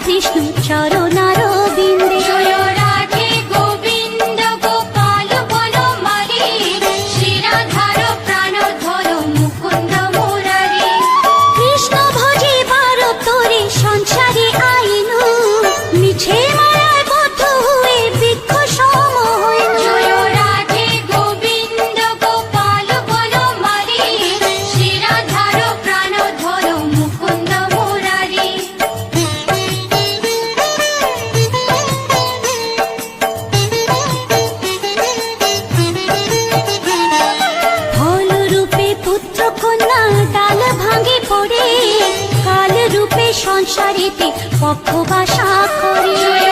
কৃষ্ণ চরণার বিন্দে। জয় রাধে গোবিন্দ গোপাল বনমালী, শ্রীরাধার প্রাণধর মুকুন্দ মুরারি। কৃষ্ণ ভজিবার তোরে সংসারে আইনু, মিছে মায়ায় বদ্ধ হয়ে বৃক্ষ সম হইনু। জয় রাধে গোবিন্দ গোপাল বনমালী, শ্রীরাধার প্রাণধর মুকুন্দ মুরারি। ফল রূপে পুত্র কন্যা ডাল ভাঙে পড়ে, কাল রূপে সংসারেতে পক্ষ বাসা করে। জয়